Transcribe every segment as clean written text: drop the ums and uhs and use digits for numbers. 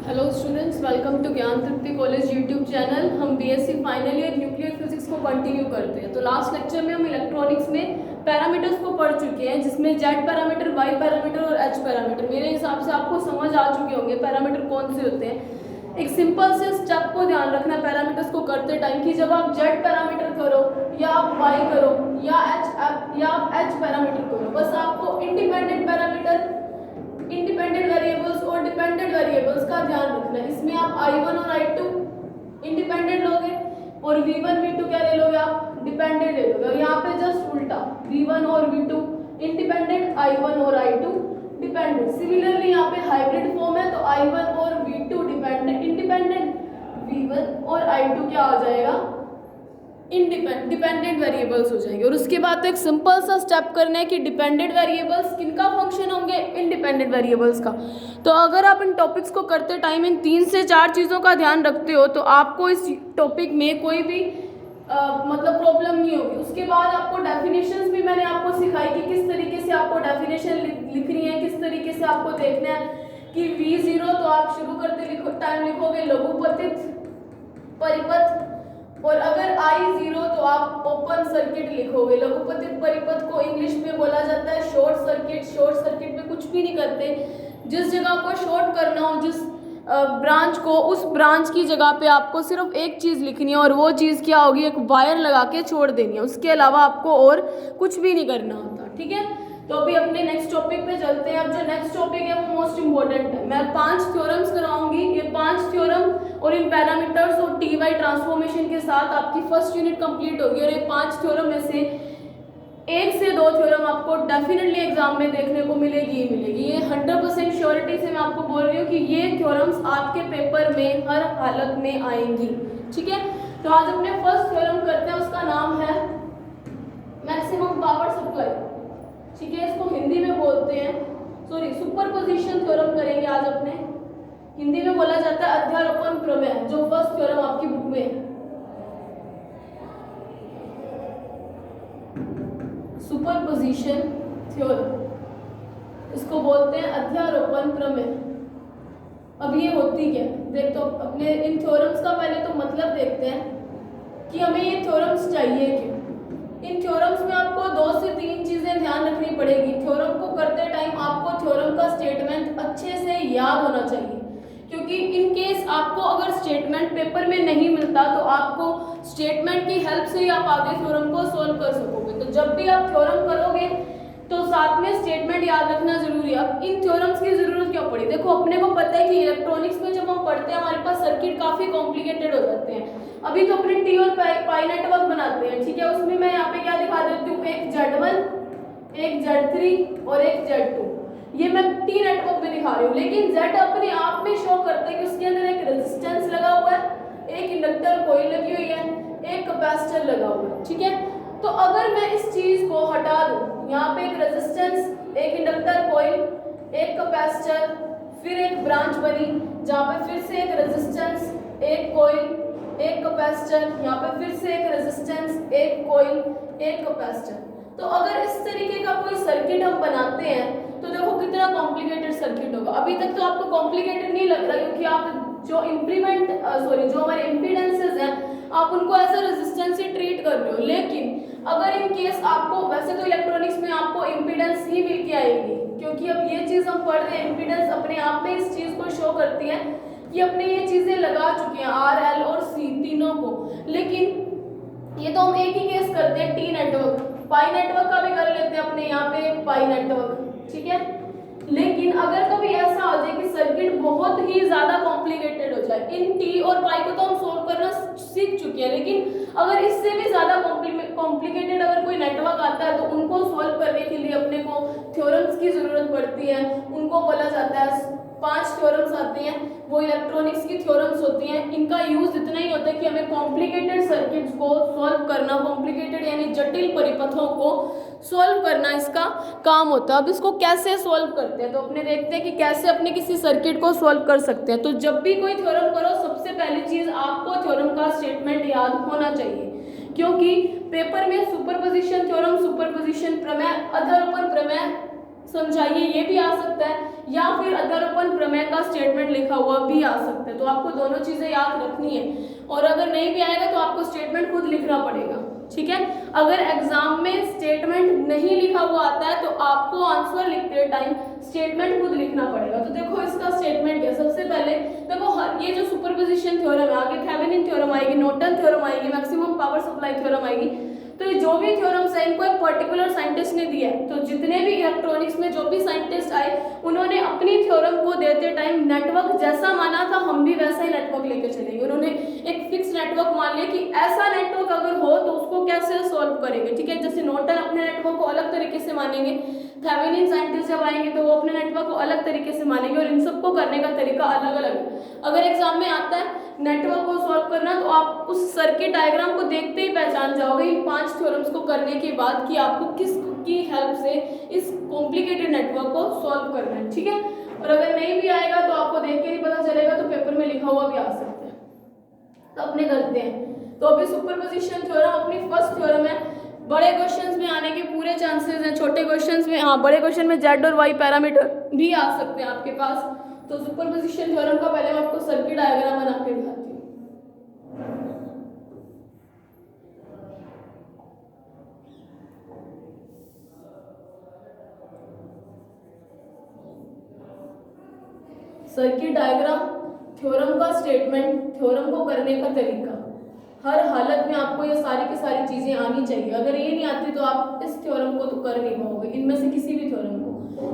Hello students, welcome to ज्ञान तृप्ति college YouTube channel. हम BSc final year nuclear physics को continue करते हैं। तो लास्ट लेक्चर में हम इलेक्ट्रॉनिक्स में पैरामीटर्स को पढ़ चुके हैं, जिसमें जेड पैरामीटर, वाई पैरामीटर और एच पैरामीटर। मेरे हिसाब से आपको समझ आ चुके होंगे पैरामीटर कौन से होते हैं। एक सिंपल से स्टेप को ध्यान रखना पैरामीटर्स को करते टाइम कि जब आप जेड पैरामीटर करो या आप वाई करो या आप एच पैरामीटर करो, बस आपको इंडिपेंडेंट पैरामीटर, इंडिपेंडेंट वेरिएबल्स और डिपेंडेंट वेरिएबल्स का ध्यान रखना है। इसमें आप I1 और I2 इंडिपेंडेंट लोगे और V1 V2 क्या ले लोगे, आप डिपेंडेंट ले लोगे। और यहाँ पे जस्ट उल्टा, V1 और V2 इंडिपेंडेंट, I1 और I2 डिपेंडेंट। सिमिलरली यहाँ पे हाइब्रिड फॉर्म है तो I1 और V2 डिपेंडेंट इंडिपेंडेंट, V1 और I2 क्या हो जाएगा, डिपेंडेंट वेरिएबल्स हो जाएंगे। और उसके बाद तो एक सिंपल सा स्टेप करना है कि डिपेंडेंट वेरिएबल्स किनका फंक्शन होंगे, इंडिपेंडेंट वेरिएबल्स का। तो अगर आप इन टॉपिक्स को करते टाइम इन 3 से 4 चीज़ों का ध्यान रखते हो तो आपको इस टॉपिक में कोई भी मतलब प्रॉब्लम नहीं होगी। उसके बाद आपको डेफिनेशंस भी मैंने आपको सिखाई कि किस तरीके से आपको डेफिनेशन लिखनी है, किस तरीके से आपको देखना है कि V0 तो आप शुरू करते टाइम लिखोगे लघुपतित परिपथ, और अगर I0 तो आप ओपन सर्किट लिखोगे। लघुपतित परिपथ को इंग्लिश में बोला जाता है शॉर्ट सर्किट। शॉर्ट सर्किट में कुछ भी नहीं करते, जिस जगह को शॉर्ट करना हो, जिस ब्रांच को, उस ब्रांच की जगह पे आपको सिर्फ एक चीज़ लिखनी है और वो चीज़ क्या होगी, एक वायर लगा के छोड़ देनी है। उसके अलावा आपको और कुछ भी नहीं करना होता। ठीक है, तो अभी अपने नेक्स्ट टॉपिक पे चलते हैं। अब जो नेक्स्ट टॉपिक है वो मोस्ट इंपॉर्टेंट है। मैं 5 थ्योरम्स कराऊंगी। ये 5 थ्योरम और इन पैरामीटर्स और टी वाई ट्रांसफॉर्मेशन के साथ आपकी फर्स्ट यूनिट कंप्लीट होगी। और ये 5 थ्योरम में से 1 से 2 थ्योरम आपको डेफिनेटली एग्जाम में देखने को मिलेगी ही मिलेगी। ये 100% श्योरिटी से मैं आपको बोल रही हूँ कि ये थ्योरम्स आपके पेपर में हर हालत में आएंगी। ठीक है, तो आज अपने फर्स्ट थ्योरम करते हैं, उसका नाम है मैक्सिमम पावर सप्लाई। ठीक है, इसको हिंदी में बोलते हैं, सॉरी, सुपरपोजिशन थ्योरम करेंगे आज अपने। हिंदी में बोला जाता है अध्यारोपण प्रमेय, जो फर्स्ट थ्योरम आपकी बुक में है। सुपरपोजिशन थ्योरम, इसको बोलते हैं अध्यारोपण प्रमेय। अब ये होती क्या, देख तो अपने इन थ्योरम्स का पहले तो मतलब देखते हैं कि हमें ये थ्योरम्स चाहिए क्यों। इन थ्योरम्स में आपको 2 से 3 चीजें ध्यान रखनी पड़ेगी। थ्योरम को करते टाइम आपको थ्योरम का स्टेटमेंट अच्छे से याद होना चाहिए, क्योंकि इन केस आपको अगर स्टेटमेंट पेपर में नहीं मिलता तो आपको स्टेटमेंट की हेल्प से ही आप आगे थ्योरम को सोल्व कर सकोगे। तो जब भी आप थ्योरम करोगे तो साथ में स्टेटमेंट याद रखना जरूरी है। अब इन थ्योरम्स की जरूरत क्यों पड़ी, देखो अपने को पता है कि इलेक्ट्रॉनिक्स में जब हम पढ़ते हैं हमारे पास सर्किट काफी कॉम्प्लिकेटेड हो जाते हैं। अभी तो अपने टी और पाई नेटवर्क बनाते हैं। ठीक है, उसमें मैं यहाँ पे क्या दिखा देती हूँ, एक Z1, एक Z3 और एक Z2। ये मैं टी नेटवर्क में दिखा रही हूँ, लेकिन Z अपने आप में शो करते हैं कि उसके अंदर एक रेजिस्टेंस लगा हुआ है, एक इंडक्टर कॉइल लगी हुई है, एक कैपेसिटर लगा हुआ है। ठीक है, तो अगर मैं इस चीज को हटा दूं, यहाँ पे एक रेजिस्टेंस, एक इंडक्टर कॉइल, एक कैपेसिटर, फिर एक ब्रांच बनी जहाँ पे फिर से एक रेजिस्टेंस, एक कॉइल, एक कैपेसिटर, यहाँ पे फिर से एक रेजिस्टेंस, एक कॉइल, एक कैपेसिटर। तो अगर इस तरीके का कोई सर्किट हम बनाते हैं तो देखो कितना कॉम्प्लिकेटेड सर्किट होगा। अभी तक तो आपको कॉम्प्लिकेटेड नहीं लग रहा, क्योंकि आप जो जो हमारे इम्पीडेंसेस हैं आप उनको एज अ रेजिस्टेंस ही ट्रीट कर रहे हो। लेकिन अगर इन केस आपको, वैसे तो इलेक्ट्रॉनिक्स में आपको इम्पीडेंस ही मिल के आएगी, क्योंकि अब ये चीज़ हम पढ़ रहे हैं, इम्पीडेंस अपने आप में इस चीज़ को शो करती है कि अपने ये चीज़ें लगा चुके हैं R, L और C तीनों को। लेकिन ये तो हम एक ही केस करते हैं टी नेटवर्क, पाई नेटवर्क का भी कर लेते हैं अपने यहाँ पे पाई नेटवर्क। ठीक है, लेकिन अगर कभी ऐसा हो जाए कि सर्किट बहुत ही ज्यादा कॉम्प्लिकेटेड हो जाए, इन टी और पाई को तो हम सोल्व करना सीख चुके हैं, लेकिन अगर इससे भी ज्यादा कॉम्प्लिकेटेड अगर कोई नेटवर्क आता है तो उनको सोल्व करने के लिए अपने को थ्योरम्स की जरूरत पड़ती है। उनको बोला जाता है, 5 थ्योरम्स आती हैं, वो इलेक्ट्रॉनिक्स की थ्योरम्स होती हैं। इनका यूज इतना ही होता है कि हमें कॉम्प्लिकेटेड सर्किट्स को सॉल्व करना, कॉम्प्लिकेटेड यानी जटिल परिपथों को सॉल्व करना इसका काम होता है। अब इसको कैसे सॉल्व करते हैं, तो अपने देखते हैं कि कैसे अपने किसी सर्किट को सॉल्व कर सकते हैं। तो जब भी कोई थ्योरम करो, सबसे पहली चीज आपको थ्योरम का स्टेटमेंट याद होना चाहिए, क्योंकि पेपर में सुपरपोजिशन थ्योरम, सुपरपोजिशन प्रमेय, अध्यारोपण प्रमेय समझाइए, ये भी आ सकता है, या फिर अध्यारोपण प्रमेय का स्टेटमेंट लिखा हुआ भी आ सकता है। तो आपको दोनों चीजें याद रखनी है, और अगर नहीं भी आएगा तो आपको स्टेटमेंट खुद लिखना पड़ेगा, ठीक है। अगर एग्जाम में स्टेटमेंट नहीं लिखा हुआ आता है तो आपको आंसर लिखते टाइम स्टेटमेंट खुद लिखना पड़ेगा। तो देखो इसका स्टेटमेंट क्या, सबसे पहले देखो ये जो सुपरपोजिशन थ्योरम है, आगे थेवेनिन थ्योरम आएगी, नॉर्टन थ्योरम आएगी, मैक्सिमम पावर सप्लाई थ्योरम आएगी। तो ये जो भी थ्योरम्स है इनको एक पर्टिकुलर साइंटिस्ट ने दिया है। तो जितने भी इलेक्ट्रॉनिक्स में जो भी साइंटिस्ट आए उन्होंने अपनी थ्योरम को देते टाइम नेटवर्क जैसा माना था, हम भी वैसा ही नेटवर्क लेके चलेंगे। उन्होंने एक फिक्स नेटवर्क मान लिया कि ऐसा नेटवर्क अगर हो तो उसको कैसे सॉल्व करेंगे, ठीक है। जैसे नॉर्टन अपने नेटवर्क को अलग तरीके से मानेंगे, थेवेनिन साइंटिस्ट जब आएंगे तो वो अपने नेटवर्क को अलग तरीके से मानेंगे, और इन सबको करने का तरीका अलग अलग है। अगर एग्जाम में आता है नेटवर्क को सॉल्व करना तो आप उस सर्किट डायग्राम को देखते ही पहचान जाओगे इन 5 थ्योरम्स को करने के बाद कि आपको किस की हेल्प से इस कॉम्प्लिकेटेड नेटवर्क को सॉल्व करना है, ठीक है। और अगर नहीं भी आएगा तो आपको देख के नहीं पता चलेगा, तो पेपर में लिखा हुआ भी आ सकता है। तो अपने करते हैं। तो अभी सुपरपोजिशन थ्योरम अपनी फर्स्ट थ्योरम है। बड़े क्वेश्चंस में आने के पूरे चांसेस हैं, छोटे क्वेश्चंस में, हाँ बड़े क्वेश्चन में जेड और वाई पैरामीटर भी आ सकते हैं आपके पास। तो सुपरपोजिशन थ्योरम का पहले मैं आपको सर्किट डायग्राम बना के दिखाती हूँ। सर्किट डायग्राम, थ्योरम का स्टेटमेंट, थ्योरम को करने का तरीका, हर हालत में आपको ये सारी की सारी चीजें आनी चाहिए। अगर ये नहीं आती तो आप इस थ्योरम को तो कर नहीं पाओगे, इनमें से किसी भी थ्योरम को।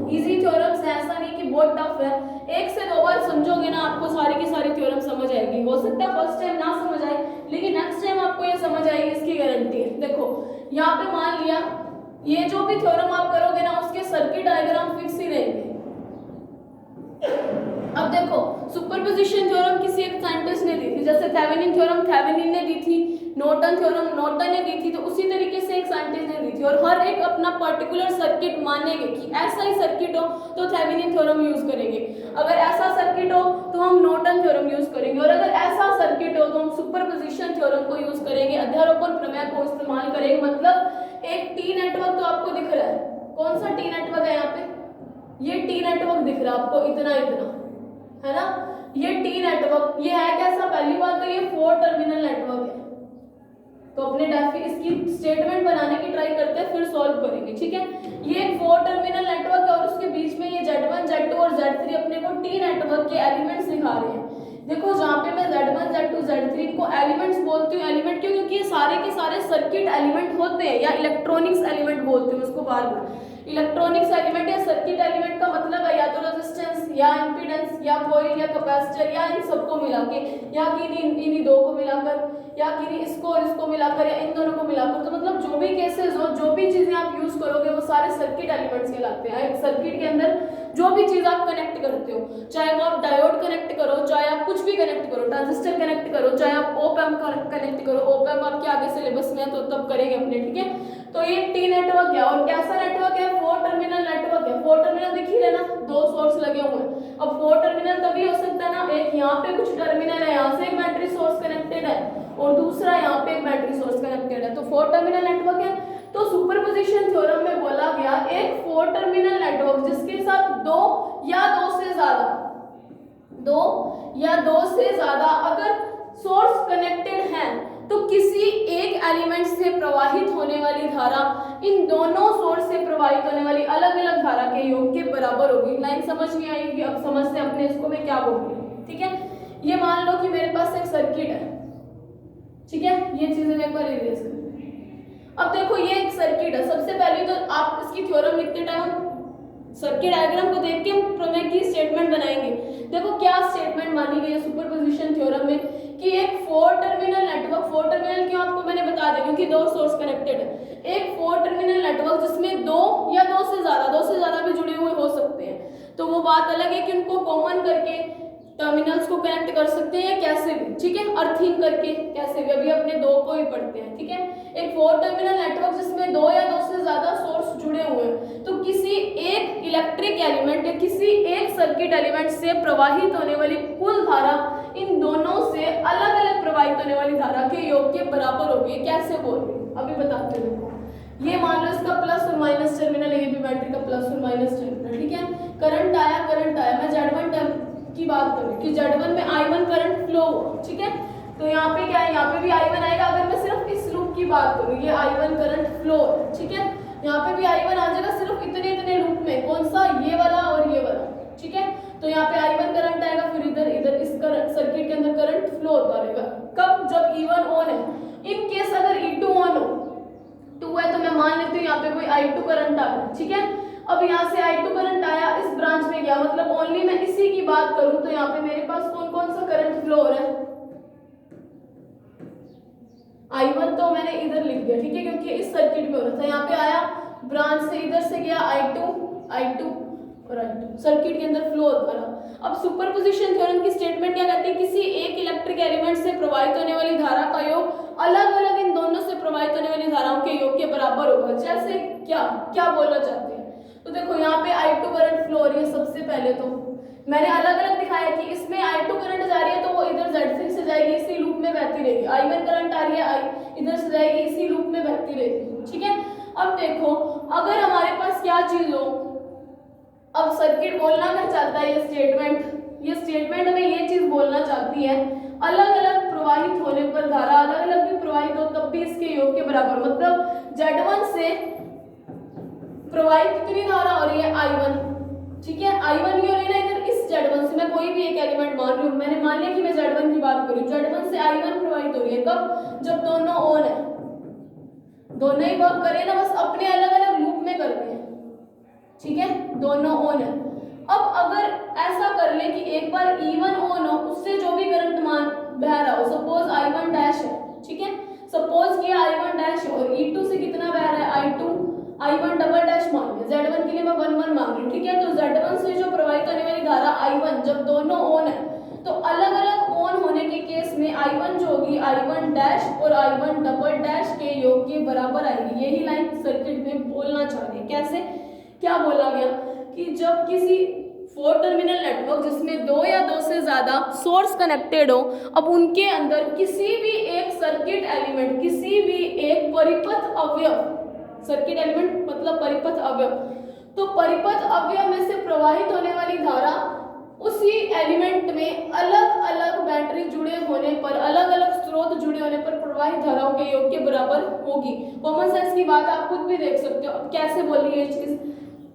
इजी थ्योरम्स है, ऐसा नहीं कि बहुत टफ है। 1 से 2 बार समझोगे ना आपको सारी की सारी थ्योरम समझ आएगी। हो सकता है फर्स्ट टाइम ना समझ आए, लेकिन नेक्स्ट टाइम आपको ये समझ आएगी, इसकी गारंटी है। देखो यहाँ पे मान लिया ये जो भी थ्योरम आप करोगे ना उसके सर्किट डायग्राम फिक्स ही रहेंगे। अब देखो सुपरपोजिशन थ्योरम किसी एक साइंटिस्ट ने दी थी, जैसे थेवेनिन थ्योरम थेवेनिन ने दी थी, नॉर्टन थ्योरम नॉर्टन ने दी थी, तो उसी तरीके से एक साइंटिस्ट ने दी थी। और हर एक अपना पर्टिकुलर सर्किट मानेंगे कि ऐसा ही सर्किट हो तो थेवेनिन थ्योरम यूज करेंगे, अगर ऐसा सर्किट हो तो हम नॉर्टन थ्योरम यूज करेंगे, और अगर ऐसा सर्किट हो तो हम सुपरपोजिशन थ्योरम को यूज करेंगे, अध्यारोपण प्रमेय को इस्तेमाल करेंगे। मतलब एक टी नेटवर्क तो आपको दिख रहा है, कौन सा टी नेटवर्क है यहाँ पे, ये टी नेटवर्क दिख रहा है आपको, इतना इतना है ना, ये टी नेटवर्क, ये है कैसा, पहली बात तो ये 4 टर्मिनल नेटवर्क है। तो अपने इसकी स्टेटमेंट बनाने की ट्राई करते हैं, फिर सॉल्व करेंगे, ठीक है। ये 4 टर्मिनल नेटवर्क है और उसके बीच में ये Z1 Z2 और Z3 अपने को टी नेटवर्क के एलिमेंट्स दिखा रहे हैं। देखो जहाँ पे मैं Z1 Z2 Z3 को एलिमेंट्स बोलती हूँ, एलिमेंट क्यों, क्योंकि ये सारे के सारे सर्किट एलिमेंट होते हैं, या इलेक्ट्रॉनिक्स एलिमेंट बोलते हैं उसको बार बार। इलेक्ट्रॉनिक्स एलिमेंट या सर्किट एलिमेंट का मतलब है या तो रेजिस्टेंस या इंपीडेंस या कॉइल या कैपेसिटर, या इन सबको मिला के, या कि इन्हीं दो को मिलाकर, या कि इसको और इसको मिलाकर, या इन दोनों को मिलाकर। तो मतलब जो भी केसेस हो, जो भी चीजें आप यूज करोगे वो सारे सर्किट एलिमेंट्स कहलाते हैं। एक सर्किट के अंदर जो भी चीज आप कनेक्ट करते हो, चाहे वो आप डायोड कनेक्ट करो, चाहे आप कुछ भी कनेक्ट करो, ट्रांजिस्टर कनेक्ट करो, चाहे आप ओप एम्प कनेक्ट करो, ओप एम्प आपके आगे सिलेबस में है तो तब करेंगे अपने, ठीक है। तो ये टी नेटवर्क है, और कैसा नेटवर्क है, 4 टर्मिनल नेटवर्क है। 4 टर्मिनल दिख ही रहे ना, 2 सोर्स लगे हुए हैं। अब 4 टर्मिनल तभी हो सकता है ना, एक यहाँ पे कुछ टर्मिनल है, यहाँ से एक बैटरी सोर्स कनेक्टेड है और दूसरा यहाँ पे एक बैटरी सोर्स कनेक्टेड है, तो 4 टर्मिनल नेटवर्क है। तो सुपरपोजिशन थ्योरम में बोला गया एक 4 टर्मिनल नेटवर्क जिसके साथ 2 या 2 से ज्यादा अगर सोर्स कनेक्टेड है तो किसी एक एलिमेंट से प्रवाहित होने वाली धारा इन दोनों सोर्स से प्रवाहित होने वाली अलग अलग धारा के योग के बराबर होगी। लाइन समझ नहीं आएगी, अब समझ से अपने इसको मैं क्या बोल रही हूँ, ठीक है। ये मान लो कि मेरे पास एक सर्किट है, ठीक है, ये चीजें मैं एक बार इरेज कर। अब देखो ये एक सर्किट है, सबसे पहले तो आप इसकी थ्योरम लिखते टाइम सर्किट डायग्राम को देख के हम प्रमेय की स्टेटमेंट बनाएंगे। देखो क्या स्टेटमेंट मानी गई है सुपरपोजिशन थ्योरम में कि एक 4 टर्मिनल नेटवर्क, 4 टर्मिनल क्यों आपको मैंने बता दिया क्योंकि 2 सोर्स कनेक्टेड है। एक 4 टर्मिनल नेटवर्क जिसमें 2 या 2 से ज्यादा भी जुड़े हुए हो सकते हैं, तो वो बात अलग है कि उनको कॉमन करके टर्मिनल्स को कनेक्ट कर सकते हैं कैसे भी, ठीक है, अर्थिंग करके कैसे भी, अभी अपने 2 को ही पढ़ते हैं, ठीक है। एक 4 टर्मिनल नेटवर्क जिसमें 2 या 2 से ज्यादा सोर्स जुड़े हुए हैं, तो किसी एक इलेक्ट्रिक एलिमेंट या किसी एक सर्किट एलिमेंट से प्रवाहित होने वाली कुल धारा इन दोनों से अलग अलग प्रवाहित होने वाली धारा के योग के बराबर होगी। कैसे बोल रही हूँ अभी बताते हैं। देखो ये मान लो इसका प्लस और माइनस टर्मिनल है, ये भी बैटरी का प्लस और माइनस टर्मिनल, ठीक है। करंट आया, मैं Z1 टर्म की बात करूँ कि Z1 में I1 करंट फ्लो हुआ, ठीक है। तो यहाँ पे क्या है, यहाँ पे भी I1 आएगा। अगर मैं सिर्फ इस लूप की बात करूँ, ये I1 करंट फ्लो, ठीक है, यहाँ पे भी I1 आ जाएगा सिर्फ इतने लूप में, कौन सा, ये वाला और ये वाला, ठीक है। तो यहाँ पे I1 करंट आएगा, फिर इधर इस सर्किट के अंदर करंट फ्लो होता रहेगा। कब, जब E1 ऑन है। इन केस अगर E2 ऑन हो, 2 है, तो मैं मान लेती हूँ यहाँ पे कोई I2 करंट आ रहा है, ठीक है। अब यहाँ से I2 करंट आया, इस ब्रांच में गया, मतलब ओनली मैं इसी की बात करूँ तो यहाँ पे मेरे पास कौन कौन सा करंट फ्लो हो रहा है। I1 तो मैंने इधर लिख दिया, ठीक है, क्योंकि इस सर्किट में हो रहा था। यहाँ पे आया, ब्रांच से इधर से गया I2 और I2, सर्किट के अंदर फ्लो होता रहा। अब सुपरपोजिशन थ्योरम की स्टेटमेंट क्या कहती है, किसी एक इलेक्ट्रिक एलिमेंट से प्रवाहित होने वाली धारा का योग अलग अलग इन दोनों से प्रवाहित होने वाली धाराओं के योग के बराबर होगा। जैसे क्या बोलना चाहते हैं, तो देखो यहाँ पे I2 करंट फ्लो हो रही है। सबसे पहले तो मैंने अलग अलग दिखाया कि इसमें I2 करंट जा रही है तो वो इधर Z3 से जाएगी, इसी लूप में बहती रहेगी। I1 करंट आ रही है, इधर से जाएगी, इसी लूप में बहती रहेगी, ठीक है। अब देखो, अगर हमारे पास क्या चीज हो, अब सर्किट बोलना क्या चाहता है, ये स्टेटमेंट में ये चीज बोलना चाहती है, अलग अलग प्रवाहित होने पर धारा अलग अलग भी प्रवाहित हो तब भी इसके योग के बराबर, मतलब Z1 से प्रवाहित कितनी धारा हो रही है, I1, ठीक है। I1 भी हो रही है ना इधर, इस Z1 से मैं कोई भी एक एलिमेंट मान रही हूँ, मैंने मान लिया कि मैं Z1 की बात करूँ, Z1 से I1 प्रवाहित हो रही है। कब, जब दोनों ऑन है, दोनों ही वर्क करें ना, बस अपने अलग अलग लूप में करते हैं, ठीक है, दोनों ऑन है। अब अगर ऐसा कर ले कि एक बार E1 ऑन हो, उससे जो भी करंट मान बह रहा हो, सपोज I1 डैश है, ठीक है, सपोज कि I1 डैश है और E2 से कितना बह रहा है, I1 डबल डैश मान लिया, Z1 के लिए मैं 1 1 मांग रही हूँ, ठीक है। तो Z1 से जो प्रवाहित होने वाली धारा I1, जब दोनों ऑन है, तो अलग अलग ऑन होने के केस में I1 जो होगी I1 डैश और I1 डबल डैश के योग के बराबर आएगी। यही लाइन सर्किट में बोलना चाह रहे हैं। कैसे, क्या बोला गया कि जब किसी 4 टर्मिनल नेटवर्क जिसमें 2 या 2 से ज्यादा सोर्स कनेक्टेड हो, अब उनके अंदर किसी भी एक सर्किट एलिमेंट, किसी भी एक परिपथ अवयव, सर्किट एलिमेंट मतलब परिपथ अवयव, तो परिपथ अवयव में से प्रवाहित होने वाली धारा उसी एलिमेंट में अलग अलग बैटरी जुड़े होने पर, अलग अलग स्रोत जुड़े होने पर प्रवाहित धाराओं के योग के बराबर होगी। कॉमन सेंस की बात आप खुद भी देख सकते हो। अब कैसे बोली ये चीज,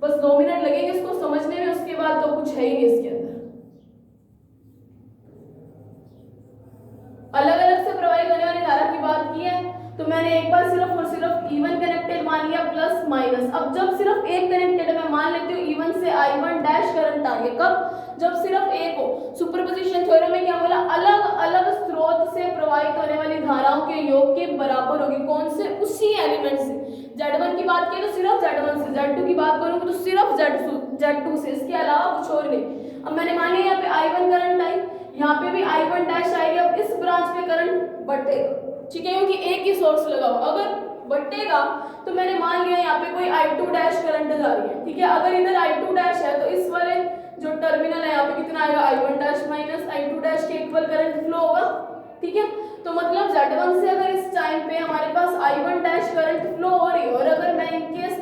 बस 2 मिनट लगेंगे इसको समझने में, उसके बाद तो कुछ है ही नहीं इसके अंदर। अलग अलग से प्रवाहित होने वाली धारा की बात की है, तो मैंने एक बार सिर्फ और सिर्फ E1 कनेक्टेड मान लिया प्लस माइनस। अब जब सिर्फ एक कनेक्टेड मैं मान लेती हूँ E1 से I1 डैश करंट आ गया। कब, जब सिर्फ एक हो। सुपरपोजिशन थ्योरम में क्या बोला, अलग अलग स्रोत से प्रवाहित होने वाली धाराओं के योग के बराबर होगी। कौन से, उसी एलिमेंट से। Z1 की बात की तो सिर्फ Z1 से, Z2 की बात करूँ तो सिर्फ Z2 से, इसके अलावा कुछ और नहीं। अब मैंने मान लिया यहाँ पे I1 करंट आई, यहाँ पे भी I1 डैश आएगी। अब इस ब्रांच पे करंट बढ़ेगा, ठीक है, क्योंकि एक ही सोर्स लगा हो। अगर बढ़ेगा तो मैंने मान लिया यहाँ पे कोई I2 डैश करंट जा रही है, ठीक है। अगर इधर I2 डैश है तो इस वाले जो टर्मिनल है यहाँ पे कितना आएगा, I1 dash minus I2 dash के इक्वल करंट फ्लो होगा, ठीक है। तो मतलब Z1 से अगर इस टाइम पे हमारे पास I1 डैश करंट फ्लो हो रही है, और अगर मैं इन केस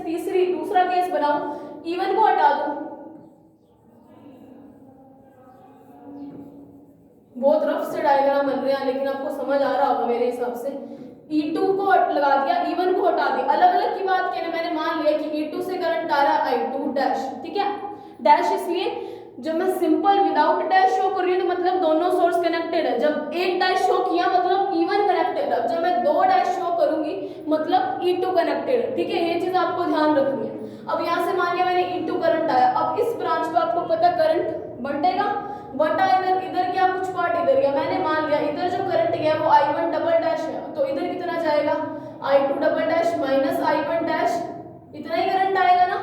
दूसरा केस बनाऊं, E1 को हटा दूं, बहुत रफ से डायग्राम बन रहे हैं लेकिन आपको समझ आ रहा होगा मेरे हिसाब से। E2 को लगा दिया, E1 को हटा दिया। अलग अलग की बात की मैंने मान लिया कि E2 से करंट आ रहा है I2 डैश, ठीक है। डैश इसलिए जब मैं सिंपल विदाउट डैश शो कर रही हूँ तो मतलब दोनों सोर्स कनेक्टेड है। जब एक डैश शो किया मतलब E1 कनेक्टेड है। जब मैं 2 डैश शो करूंगी मतलब E2 कनेक्टेड है, ठीक है। ये चीज आपको ध्यान रखनी है। अब यहाँ से मान लिया मैंने E2 करंट आया। अब इस ब्रांच पे आपको पता करंट बंटेगा, बटा इधर क्या, कुछ पार्ट इधर गया। मैंने मान लिया इधर जो करंट गया वो I1 डबल डैश है, तो इधर कितना जाएगा, I2 double dash minus I1 dash, इतना ही करंट आएगा ना।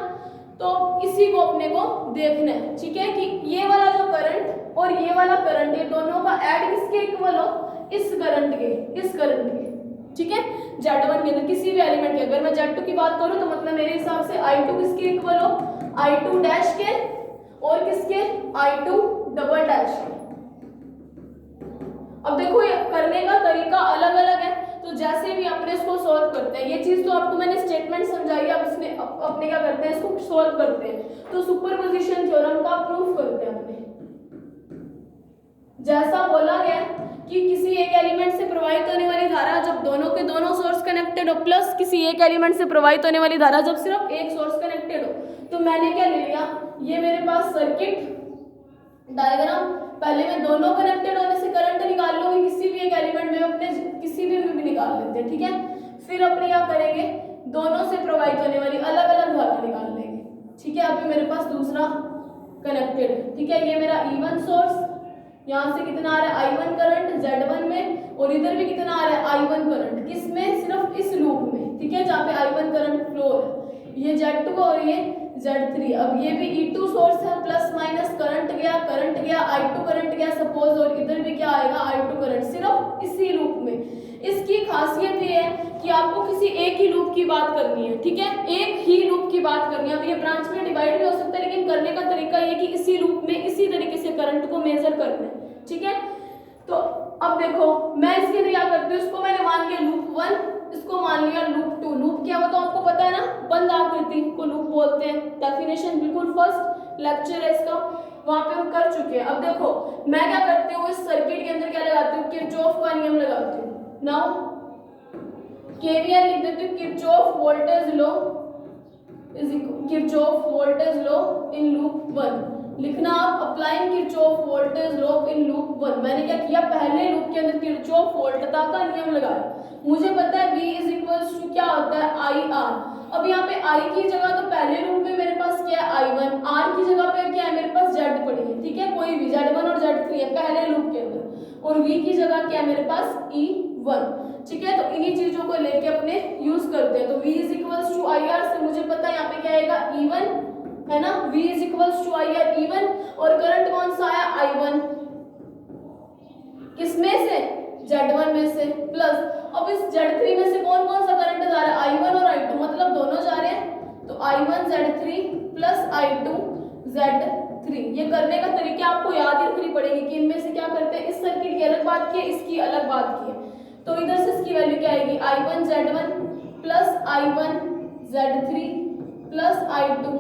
तो इसी को अपने को देखना है, ठीक है, कि ये वाला जो करंट और ये वाला करंट, ये दोनों का ऐड किसके इक्वल हो, इस करंट के, ठीक है। Z1 के अंदर किसी भी एलिमेंट के, अगर मैं Z2 की बात करूं तो मतलब मेरे हिसाब से I2 किसके इक्वल हो, I2 डैश के, और किसके, I2 डबल डैश। अब देखो ये करने का तरीका अलग अलग है, तो जैसे भी अपने इसको सॉल्व करते हैं। ये चीज तो आपको मैंने स्टेटमेंट समझाई, अब इसने अपने क्या करते हैं, इसको सॉल्व करते हैं। तो सुपरपोजिशन थ्योरम का प्रूफ करते हैं अपने। जैसा बोला गया कि किसी एक एलिमेंट से प्रवाहित होने वाली धारा जब दोनों के दोनों सोर्स कनेक्टेड हो, प्लस किसी एक एलिमेंट से प्रवाहित होने वाली धारा जब सिर्फ एक सोर्स कनेक्टेड हो, तो मैंने क्या ले लिया, ये मेरे पास सर्किट डायग्राम। पहले मैं दोनों कनेक्टेड होने से करंट निकाल लूंगी, किसी भी एक एलिमेंट में अपने किसी भी में भी निकाल लेते हैं, ठीक है। फिर अपने क्या करेंगे, दोनों से प्रवाहित होने वाली अलग अलग धारा निकाल लेंगे, ठीक है। अभी मेरे पास दूसरा कनेक्टेड है, ठीक है। ये मेरा E1 सोर्स, यहाँ से कितना आ रहा है I1 करंट Z1 में, और इधर भी कितना आ रहा है I1 करंट, किसमें, सिर्फ इस लूप में, ठीक है, जहाँ पे I1 करंट फ्लो है। ये Z2 और ये Z3। अब ये भी E2 सोर्स है, प्लस माइनस करंट गया I2 करंट गया सपोज, और इधर भी क्या आएगा I2 करंट, सिर्फ इसी लूप में। इसकी खासियत ये है कि आपको किसी एक ही लूप की बात करनी है, ठीक है, एक ही लूप की बात करनी है। अब ये ब्रांच में डिवाइड भी हो सकता है, लेकिन करने का तरीका ये कि इसी लूप में इसी तरीके से करंट को मेजर करना है, ठीक है। तो अब देखो मैं इसके लिए क्या करती हूँ, इसको मैंने मान लिया लूप 1, इसको मान लिया लूप 2। लूप क्या हो तो आपको पता है ना, बंद आकृति को लूप बोलते हैं। डेफिनेशन बिल्कुल फर्स्ट लेक्चर है इसका, वहां पे हम कर चुके हैं। अब देखो मैं क्या करती हूँ, इस सर्किट के अंदर क्या लगाती हूँ, किरचॉफ का नियम लगाती हूँ। नाउ केवीएल लिख देती हूँ, Kirchhoff voltage law is equal Kirchhoff voltage law in loop 1। लिखना आप applying Kirchhoff voltage law in loop 1। मैंने क्या किया, पहले लूप के अंदर किरचॉफ वोल्टता का नियम लगाया। मुझे पता है V इज इक्वल्स टू क्या होता है IR। अब यहाँ पे I की जगह तो पहले लूप में मेरे पास क्या है I1, R की जगह पे क्या है मेरे पास Z पड़ी है, ठीक है, कोई भी Z1 और Z3 है पहले लूप के अंदर, और V की जगह क्या है मेरे पास E1, ठीक है। तो इन्हीं चीजों को लेके अपने यूज करते हैं। तो V is equals to IR से मुझे पता है यहाँ पे क्या आएगा E1, है ना। V is equals to IR E1, और करंट कौन सा आया I1, किसमें से, Z1 में से, प्लस अब इस Z3 में से कौन कौन सा करंट जा रहा है, I1 और I2, मतलब दोनों जा रहे हैं। तो I1 Z3 plus I2 Z3। ये करने का तरीका आपको याद ही रखनी पड़ेगी कि इनमें से क्या करते हैं, इस सर्किट की अलग बात की है, इसकी अलग बात की है। तो इधर से इसकी वैल्यू क्या आएगी, I1 Z1 plus I1 Z3 plus I2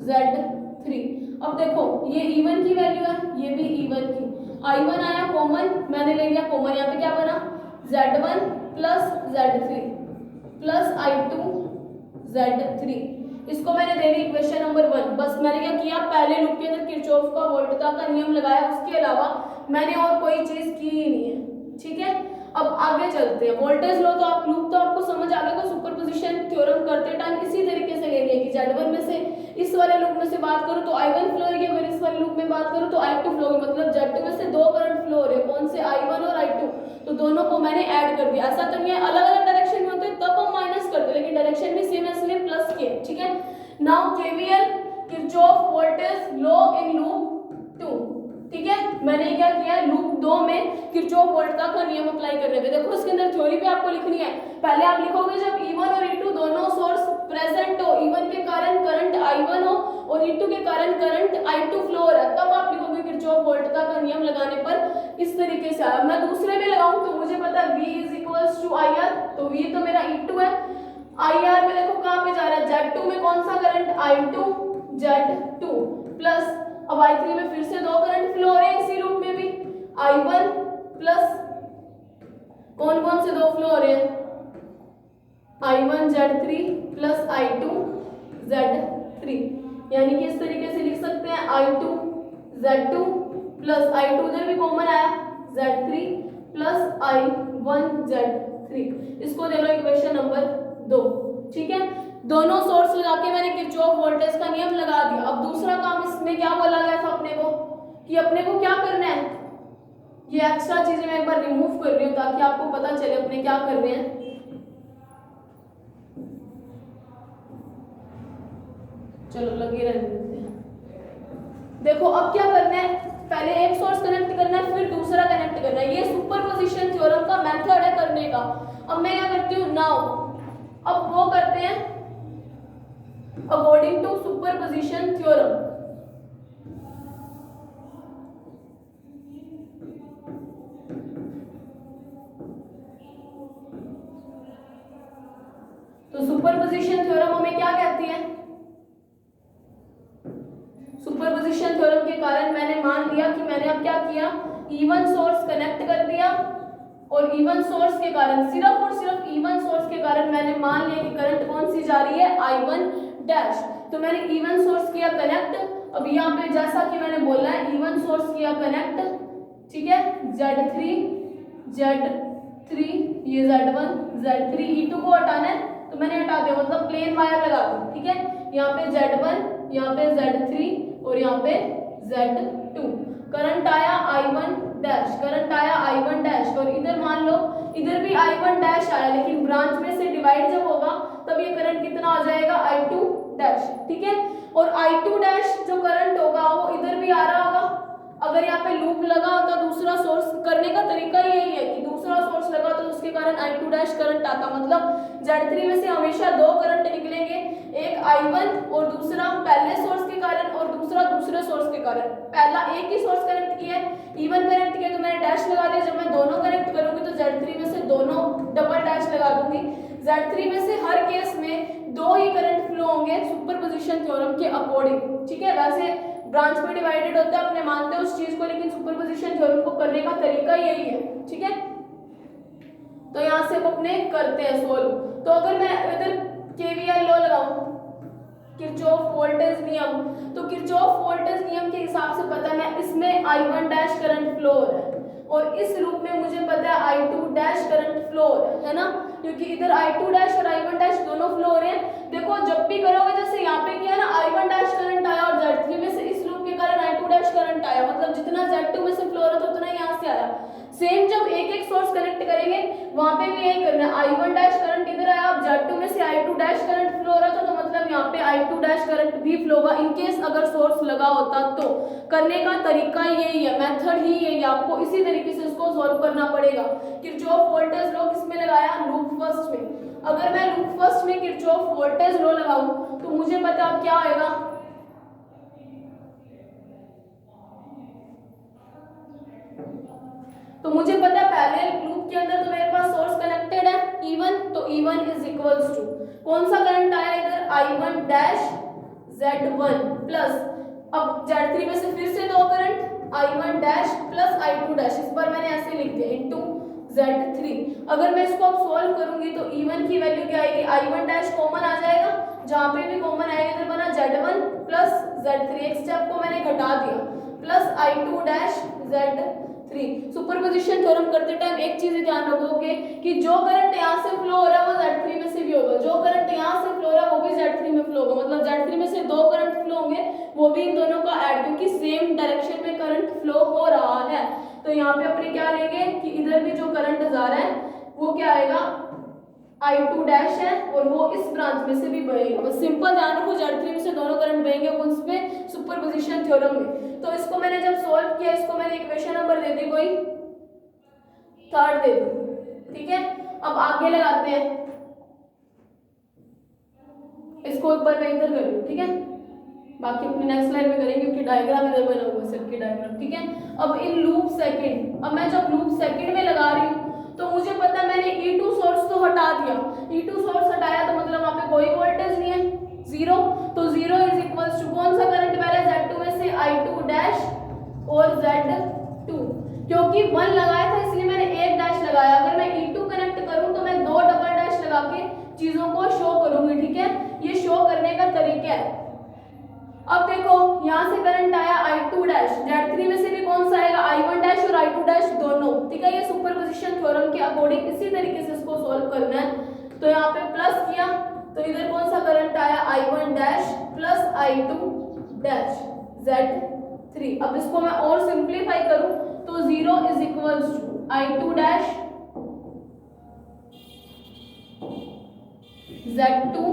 Z3। अब देखो ये E1 की वैल्यू है, ये भी E1 की, I1 आया कॉमन, मैंने ले लिया कॉमन, यहाँ पे क्या बना Z1 plus Z3 plus I2 Z3। इसको मैंने दे दी इक्वेशन नंबर 1। बस मैंने क्या किया, पहले लूप के अंदर किरचॉफ का वोल्टता का नियम लगाया, उसके अलावा मैंने और कोई चीज की ही नहीं है, ठीक है। अब आगे चलते हैं। वोल्टेज लो तो आप लूप तो आपको समझ आ गया, तो सुपरपोजिशन थ्योरम करते टाइम इसी तरीके से लेंगे कि Z1 में से इस वाले लूप में से बात करूं तो I1 फ्लो होगी, अगर इस वाले लूप में बात करूं तो I2 फ्लो होगी, मतलब Z2 में से दो करंट फ्लो हो रहे हैं, कौन से I1 और I2, तो दोनों को मैंने ऐड कर दिया। ऐसा तो नहीं है अलग अलग डायरेक्शन में होते तब हम माइनस करते, लेकिन डायरेक्शन भी सेम है इसलिए प्लस के, ठीक है। Now KVL Kirchhoff voltage law in loop 2, ठीक है। मैंने क्या किया, लूप 2 में किरचॉफ वोल्टता का नियम अप्लाई करने पे, देखो इसके अंदर थ्योरी भी आपको लिखनी है। पहले आप लिखोगे जब E1 और E2 दोनों सोर्स प्रेजेंट हो, E1 के कारण करंट I1 हो और E2 के कारण करंट I2 फ्लो हो रहा है, तब आप लिखोगे किरचॉफ वोल्टता का नियम लगाने पर इस तरीके से आया। मैं दूसरे में लगाऊं तो मुझे पता है V is equals to IR, तो V तो मेरा E2 है, IR में देखो कहां पे जा रहा है, Z2 में कौन सा करंट I2 Z2 प्लस अब I3 में फिर से दो करंट फ्लो हो रहे हैं इसी लूप में भी, I1 प्लस कौन कौन से दो फ्लो हो रहे हैं, I1 Z3 plus I2 Z3, यानी कि इस तरीके से लिख सकते हैं I2 Z2 प्लस I2 उधर भी कॉमन आया Z3 प्लस I1 Z3। इसको ले लो इक्वेशन नंबर 2, ठीक है। दोनों सोर्स लगा के मैंने किरचॉफ वोल्टेज का नियम लगा दिया। अब दूसरा काम इसमें क्या बोला गया था अपने को, कि अपने को क्या करना है, ये एक्स्ट्रा चीजें मैं एक बार रिमूव कर रही हूँ ताकि आपको पता चले अपने क्या कर रहे हैं। चलो लगे रहने देते हैं। देखो अब क्या करना है, पहले एक सोर्स कनेक्ट करना है फिर दूसरा कनेक्ट करना है, ये सुपरपोजिशन थ्योरम का मेथड है करने का। अब मैं क्या करती हूँ, नाउ अब वो करते हैं according to superposition theorem. Superposition theorem हमें क्या कहती है? सुपरपोजिशन थ्योरम के कारण मैंने मान लिया कि मैंने अब क्या किया, इवन सोर्स कनेक्ट कर दिया, और इवन सोर्स के कारण, सिर्फ और सिर्फ इवन सोर्स के कारण मैंने मान लिया कि करंट कौन सी जा रही है, I1 डैश। तो मैंने इवन सोर्स किया कनेक्ट। अब यहाँ पे जैसा कि मैंने बोला है इवन सोर्स किया कनेक्ट, ठीक है, Z3 ये Z1 Z3, E2 को हटाना है तो मैंने हटा दिया, मतलब प्लेन वायर लगा दी, ठीक है। यहाँ पे Z1, यहाँ पे Z3 और यहाँ पे Z2। करंट आया I1 डैश, करंट आया I1 डैश, और इधर मान लो इधर भी I1 डैश आया, लेकिन ब्रांच में से डिवाइड जब होगा तब ये करंट कितना आ जाएगा, I2 डैश, ठीक है। और I2 डैश जो करंट होगा वो इधर भी आ रहा होगा। अगर यहाँ पे लूप लगा होता, दूसरा सोर्स करने का तरीका यही है कि दूसरा सोर्स लगा तो उसके कारण I2 डैश करंट आता, मतलब Z3 में से हमेशा दो करंट निकलेंगे, एक I1 और दूसरा पहले सोर्स के कारण और दूसरा दूसरे सोर्स के कारण। पहला एक ही सोर्स कनेक्ट किया है, इवन कनेक्ट किया तो मैंने डैश लगा दिया, जब मैं दोनों कनेक्ट करूंगी तो Z3 में से दोनों डबल डैश लगा दूंगी। Z3 में से हर केस में दो ही करंट फ्लो होंगे सुपरपोजिशन थ्योरम के अकॉर्डिंग, ठीक है। वैसे ब्रांच में डिवाइडेड होता है, अपने मानते हैं उस चीज को, लेकिन सुपरपोजिशन थ्योरम को करने का तरीका यही है, ठीक है। तो यहाँ से हम अपने करते हैं सोल्व। तो अगर मैं इधर केवीएल लॉ लगाऊं, किरचॉफ वोल्टेज नियम, तो किरचॉफ वोल्टेज नियम के हिसाब से पता है इसमें I1 डैश करंट फ्लो हो रहा है, और इस लूप में मुझे पता है I2 डैश करंट फ्लो हो रहा है ना, क्योंकि इधर I2 डैश और I1 डैश दोनों फ्लो हो रहे हैं। देखो जब भी करोगे, जैसे यहाँ पे किया ना, I1 डैश करंट आया और Z3 में से इस लूप के कारण I2 डैश करंट आया, मतलब जितना Z2 में से फ्लो हो रहा था उतना यहाँ से आया। सेम जब एक एक सोर्स कनेक्ट करेंगे वहां पे भी यही करना है, I1 डैश करंट इधर आया, अब Z2 में से I2 डैश करंट फ्लो हो रहा था, तो मतलब यहाँ पे I2 डैश करंट भी फ्लो होगा, इनकेस अगर सोर्स लगा होता तो। करने का तरीका यही है, मेथड ही यही है, आपको इसी तरीके से इसको सॉल्व करना पड़ेगा। किरचॉफ वोल्टेज लॉ किसमें लगाया, लूप फर्स्ट में। अगर मैं लूप फर्स्ट में किरचॉफ वोल्टेज लॉ लगाऊं तो मुझे पता अब क्या आएगा, तो मुझे पता है पहले लूप के अंदर तो मेरे पास सोर्स कनेक्टेड है E1, तो E1 इज इक्वल्स टू कौन सा करंट आया इधर, I1 डैश Z1 प्लस, अब Z3 में से फिर से दो current I1 dash plus I2 dash, इस बार मैंने ऐसे लिख दिया इनटू Z3। अगर मैं इसको अब सॉल्व करूंगी तो E1 की वैल्यू क्या आएगी, I1 डैश कॉमन आ जाएगा, जहां पे भी कॉमन आएगा इधर बना Z1 प्लस Z3, एक स्टेप को मैंने घटा दिया, plus I2 dash Z3। Superposition theorem करते टाइम एक चीज ध्यान रखोगे कि जो करंट यहाँ से फ्लो हो रहा है वो Z3 में से भी होगा, जो करंट यहाँ से फ्लो हो रहा है वो भी Z3 में फ्लो होगा, मतलब Z3 में से दो करंट फ्लो होंगे वो भी इन दोनों का ऐड, क्योंकि सेम डायरेक्शन में करंट फ्लो हो रहा है। तो यहाँ पे अपने क्या लेंगे कि इधर भी जो करंट जा रहा है वो क्या आएगा, I2 डैश है, और वो इस ब्रांच में से भी बहेगा। बस सिंपल ध्यान रखो, Z3 में से दोनों करंट बहेंगे उसमें सुपरपोजिशन थ्योरम में। तो इसको मैंने जब सॉल्व किया, इसको मैंने इक्वेशन नंबर दे दी, कोई थर्ड दे दी, ठीक है। अब आगे लगाते हैं, इसको एक बार मैं इधर कर लूं, ठीक है, बाकी अपने नेक्स्ट स्लाइड में करेंगे क्योंकि डायग्राम इधर बना हुआ है, सर्किट डायग्राम, ठीक है। अब इन लूप सेकंड, अब मैं जब लूप सेकंड में लगा रही हूँ तो मुझे पता है मैंने E2 सोर्स तो हटा दिया, E2 सोर्स हटाया तो मतलब वहां पे कोई वोल्टेज नहीं है, जीरो, तो जीरो इज इक्वल्स टू कौन सा करंट बह रहा है, Z2 में से I2 डैश और Z2, क्योंकि 1 लगाया था इसलिए मैंने एक डैश लगाया। अगर मैं E2 कनेक्ट करूं तो मैं दो डबल डैश लगा के चीजों को शो करूंगी, ठीक है, ये शो करने का तरीका है। अब देखो यहाँ से करंट आया I2 डैश, Z3 में से भी कौन सा आएगा, I1 डैश और I2 डैश दोनों, ठीक है। ये सुपरपोजिशन थ्योरम के अकॉर्डिंग इसी तरीके से इसको सॉल्व करना है। तो यहाँ पे प्लस किया तो इधर कौन सा करंट आया, I1 dash plus I2 dash Z3। अब इसको मैं और सिंप्लीफाई करूं तो 0 is equals to I2 dash Z2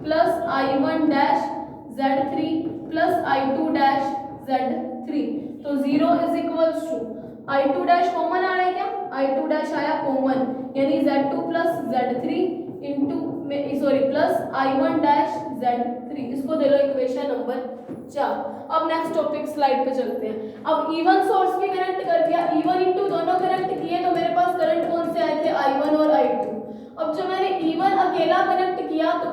plus I1 dash Z3 plus I2 dash Z3, तो 0 is equals to I2 dash common आ रहा है क्या, I2 डैश आया कॉमन, यानी Z2 plus Z3 into sorry plus I1 dash Z3, इसको दे लो equation number 4। अब next topic slide पे चलते हैं। अब इवन सोर्स भी कनेक्ट कर दिया, E1 इंटू दोनों कनेक्ट किए तो मेरे पास करंट कौन से आए थे, I1 और I2। अब जो मैंने E1 अकेला कनेक्ट किया तो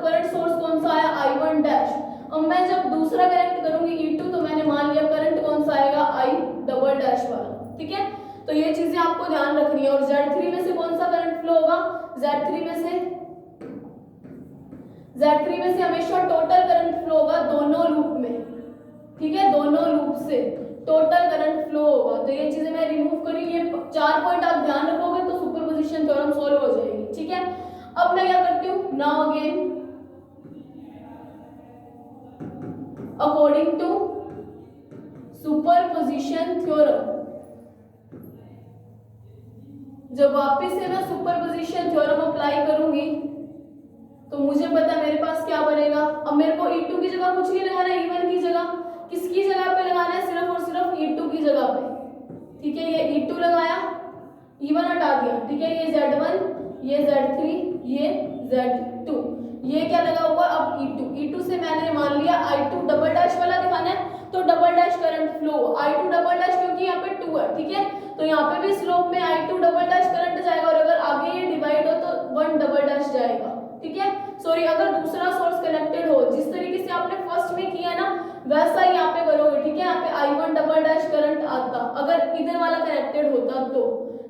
तो ये चीजें आपको ध्यान रखनी है। और Z3 में से कौन सा करंट फ्लो होगा, Z3 में से हमेशा टोटल करंट फ्लो होगा दोनों लूप में, ठीक है, दोनों लूप से टोटल करंट फ्लो होगा। तो ये चीजें मैं रिमूव करी, ये 4 पॉइंट आप ध्यान रखोगे तो सुपरपोजिशन थ्योरम सॉल्व हो जाएगी, ठीक है। अब मैं क्या करती हूँ, now again according to superposition theorem, जब वापस से मैं सुपरपोजिशन थ्योरम अप्लाई करूंगी तो मुझे पता है मेरे पास क्या बनेगा। अब मेरे को E2 की जगह कुछ नहीं लगाना है, E1 की जगह, किसकी जगह पे लगाना है, सिर्फ और सिर्फ E2 की जगह पे, ठीक है। ये E2 लगाया, E1 हटा दिया, ठीक है। ये Z1, ये Z3, ये Z2, ये क्या लगा हुआ, अब E2 से मैंने मान लिया I2 डबल डैश वाला दिखाना है तो double dash current flow, I2 double dash क्योंकि यहाँ पे 2 है, ठीक है। तो यहाँ पे भी स्लोप में I2 डबल डैश करंट जाएगा और अगर आगे ये डिवाइड हो तो 1 डबल डैश जाएगा, ठीक है। सॉरी, अगर दूसरा सोर्स कनेक्टेड हो, जिस तरीके से आपने फर्स्ट में किया ना वैसा ही यहाँ पे करोगे, ठीक है। यहाँ पे I1 डबल डैश करंट आता अगर इधर वाला कनेक्टेड होता तो,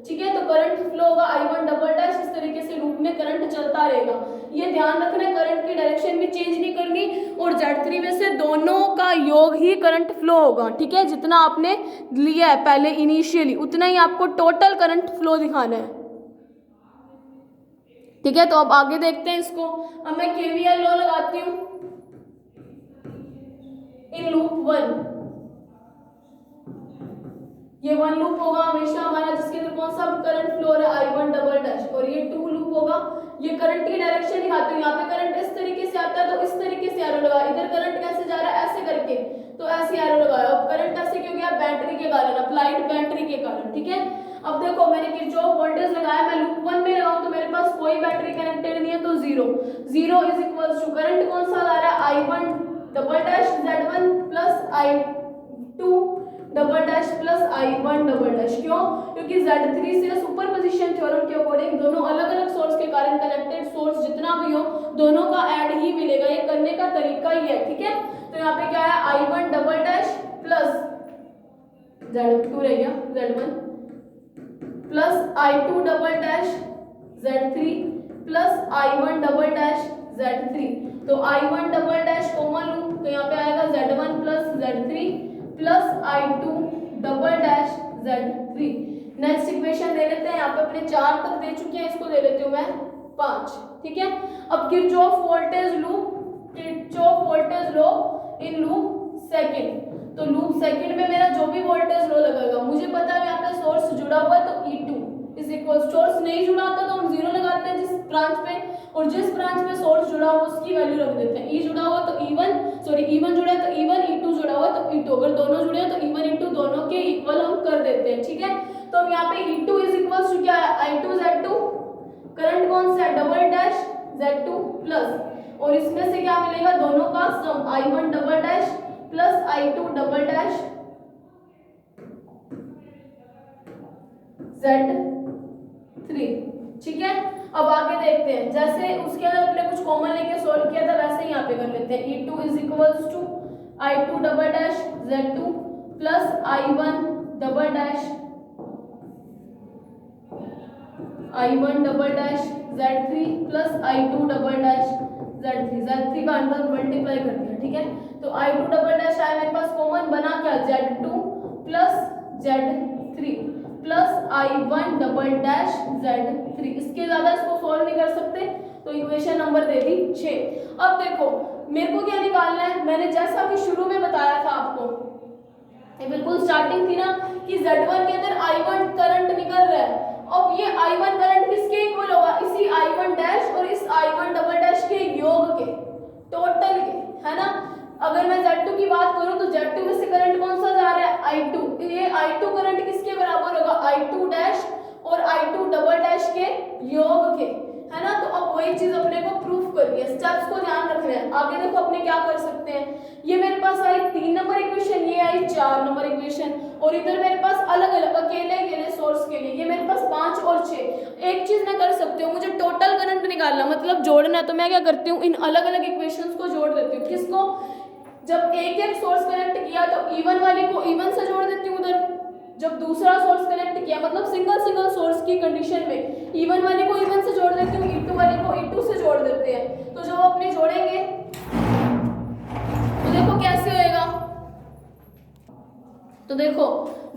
ठीक है। तो करंट फ्लो होगा I1 डबल डैश, इस तरीके से लूप में करंट चलता रहेगा। ये ध्यान रखना, करंट की डायरेक्शन भी चेंज नहीं करनी और Z3 में से दोनों का योग ही करंट फ्लो होगा, ठीक है। जितना आपने लिया है पहले इनिशियली उतना ही आपको टोटल करंट फ्लो दिखाना है, ठीक है। तो अब आगे देखते हैं इसको। अब मैं KVL लॉ लगाती हूँ इन लूप 1। ये 1 लूप होगा हमेशा हमारा जिसके अंदर कौन सा करंट फ्लो है I1 डबल डैश, और ये 2 लूप होगा। ये करंट की डायरेक्शन दिखाती हूँ, यहाँ पे करंट इस तरीके से आता है तो इस तरीके से एरो लगा, इधर करंट कैसे जा रहा है ऐसे करके तो ऐसे एरो लगाया। अब करंट ऐसे क्यों गया, बैटरी के कारण, अप्लाइड बैटरी के कारण, ठीक है। अब देखो मैंने किरचॉफ वोल्टेज लगाया, मैं लूप 1 में लगाऊं तो मेरे पास कोई बैटरी कनेक्टेड नहीं है तो 0 इज इक्वल्स टू करंट कौन सा आ रहा है I1 double dash Z1 plus I2 double dash plus I1 double dash. क्यों, क्योंकि Z3 से सुपरपोजिशन थ्योरम के अकॉर्डिंग दोनों अलग अलग सोर्स के कारण कनेक्टेड सोर्स जितना भी हो दोनों का ऐड ही मिलेगा, ये करने का तरीका ही है, ठीक है। तो यहाँ पे क्या है I1 double dash plus Z2 रह गया Z1 plus I2 double dash Z3 plus I1 double dash Z3। तो I1 double dash common loop तो यहाँ पे आएगा Z1 plus Z3 plus I2 double dash Z3। Next equation ले लेते हैं, यहाँ पे अपने 4 तक दे चुके हैं, इसको ले लेती हूँ मैं 5, ठीक है। अब Kirchhoff voltage law in loop second, तो लूप सेकंड में मेरा जो भी वोल्टेज लॉ लगेगा, मुझे पता है यहाँ पे सोर्स जुड़ा हुआ है तो E2 इज इक्वल, सोर्स नहीं जुड़ा होता तो हम 0 लगाते हैं जिस ब्रांच पे, और जिस ब्रांच में सोर्स जुड़ा हुआ उसकी वैल्यू रख देते हैं। E जुड़ा हुआ तो E1 जुड़ा है तो E1, E2 जुड़ा हुआ तो E2, अगर दोनों जुड़े हैं तो E1 E2 दोनों के इक्वल हम कर देते हैं, ठीक है। तो अब यहाँ पे E2 इज इक्वल टू क्या है I2 Z2, करंट कौन सा है डबल डैश Z2 प्लस, और इसमें से क्या मिलेगा दोनों का सम I1 double dash plus I2 double dash Z3, ठीक है। अब आगे देखते हैं, जैसे उसके अंदर अपने कुछ कॉमन लेके सॉल्व किया था वैसे ही यहाँ पे कर लेते हैं। E2 is equals to I2 double dash Z2 plus I1 double dash Z3 plus I2 double dash Z3 का अंदर मल्टीप्लाई कर दिया, ठीक है। तो I2 डबल डैश आया मेरे पास कॉमन, बना क्या Z2 plus Z3 plus I1 double dash Z3। इसके ज्यादा इसको सॉल्व नहीं कर सकते तो इक्वेशन नंबर दे दी 6। अब देखो मेरे को क्या निकालना है, मैंने जैसा कि शुरू में बताया था आपको, ये बिल्कुल स्टार्टिंग थी ना कि Z1 के अंदर I1 करंट निकल रहा है। अब ये I1 करंट किसके इक्वल होगा, इसी I1 डैश और इस I1 डबल डैश के योग के, टोटल के, है ना। अगर मैं Z2 की बात करूं तो Z2 में से करंट कौन सा जा रहा है I2, ये I2 करंट किसके बराबर होगा I2 डैश और I2 डबल डैश के योग के, है ना। तो अब वही चीज अपने को प्रूफ करनी है, स्टेप्स को ध्यान रखना है। आगे देखो अपने क्या कर सकते हैं, ये मेरे पास आई 3 नंबर इक्वेशन, ये आई 4 नंबर इक्वेशन, और इधर मेरे पास अलग अलग अकेले सोर्स के लिए ये मेरे पास 5 और 6। एक चीज मैं कर सकती हूँ, मुझे टोटल करंट निकालना मतलब जोड़ना है, तो मैं क्या करती हूँ इन अलग अलग इक्वेशंस को जोड़ देती हूँ। किसको, जब एक सोर्स कनेक्ट किया तो E1 वाले को E1 से जोड़ देती हूँ उधर, जब दूसरा सोर्स कनेक्ट किया, मतलब सिंगल सिंगल सोर्स की कंडीशन में E1 वाले को E1 से जोड़ देते हो, E2 वाले को E2 से जोड़ देते हैं। तो जब अपने जोड़ेंगे तो देखो कैसे होएगा। तो देखो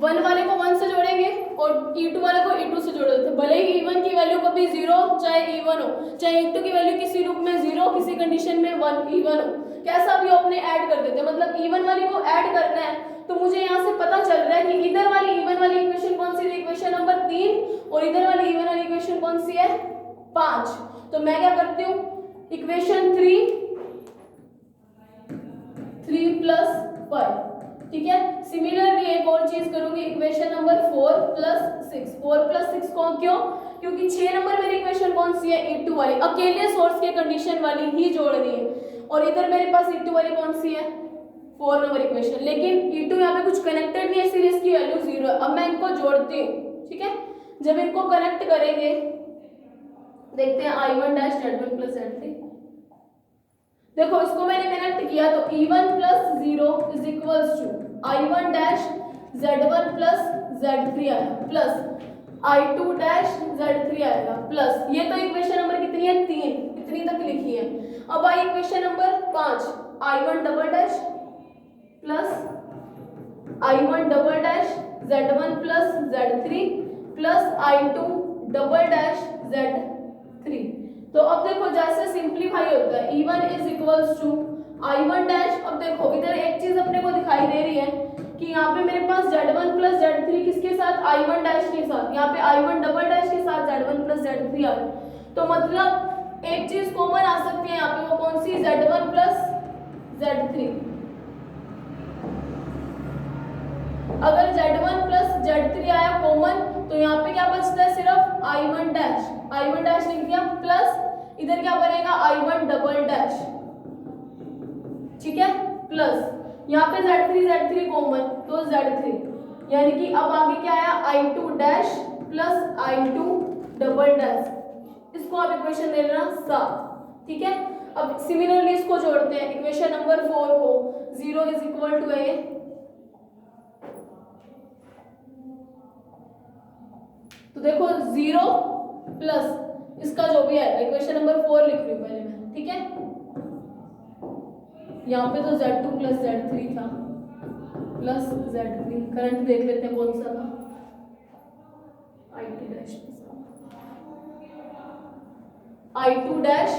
1 वाले को 1 से जोड़ेंगे और E2 वाले को E2 से जोड़ देते हैं। भले ही E1 की वैल्यू कभी 0 चाहे E1 हो, चाहे E2 की वैल्यू किसी रूप में 0 किसी कंडीशन में 1 E1 हो, कैसा भी अपने ऐड कर देते हैं। मतलब E1 वाली को ऐड करना है तो मुझे यहाँ से पता चल रहा है कि इधर वाली E1 वाली इक्वेशन कौन सी थी, इक्वेशन नंबर 3, और इधर वाली E1 वाली इक्वेशन कौन सी है, 5। तो मैं क्या करती हूँ, इक्वेशन 3 प्लस 5, ठीक है। सिमिलरली एक और चीज करूंगी, इक्वेशन नंबर 4 प्लस 6। 4 प्लस 6 को क्यों, क्योंकि 6 नंबर मेरी इक्वेशन कौन सी है, E2 वाली, अकेले सोर्स के कंडीशन वाली ही जोड़नी है। और इधर मेरे पास E2 वाली कौन सी है, 4 नंबर इक्वेशन, लेकिन E2 यहाँ पे कुछ कनेक्टेड नहीं है इसलिए इसकी वैल्यू 0 है। अब मैं इनको जोड़ती हूँ, ठीक है। जब इनको कनेक्ट करेंगे देखते हैं I1 dash Z1 plus Z3। देखो इसको मैंने कनेक्ट किया तो E1 plus 0 is equals to I1 dash Z1 plus Z3 आया, प्लस I2 डैश Z3 आएगा, प्लस ये तो इक्वेशन नंबर कितनी है, 3, इतनी तक लिखी है। अब आई equation number 5, I1 double dash plus I1 double dash Z1 plus Z3 plus I2 double dash Z3। तो अब देखो जैसे सिंप्लीफाई होता है, E1 is equals to I1 dash. अब देखो इधर एक चीज अपने को दिखाई दे रही है कि यहाँ पे मेरे पास Z1 प्लस Z3 किसके साथ, I1 डैश के साथ, यहाँ पे I1 डबल डैश के साथ Z1 प्लस Z3 आ गया। तो मतलब एक चीज कॉमन आ सकती है यहाँ पे, वो कौन सी, Z1 प्लस Z3। अगर Z1 प्लस Z3 आया कॉमन तो यहाँ पे क्या बचता है, सिर्फ I1 डैश, I1 डैश लिख दिया, प्लस इधर क्या बनेगा I1 डबल डैश, ठीक है, प्लस यहाँ पे Z3 कॉमन तो Z3, यानी कि अब आगे क्या आया I2 dash plus I2 double dash. इसको आप इक्वेशन दे लेना 7, ठीक है। अब सिमिलरली इसको जोड़ते हैं, इक्वेशन नंबर 4 को 0 इज इक्वल टू ए, तो देखो 0 प्लस इसका जो भी है, इक्वेशन नंबर 4 लिख रही हूँ पहले मैं, ठीक है। यहाँ पे तो Z2 प्लस Z3 था, प्लस Z3, करंट देख लेते हैं कौन सा था, I2 dash I2 dash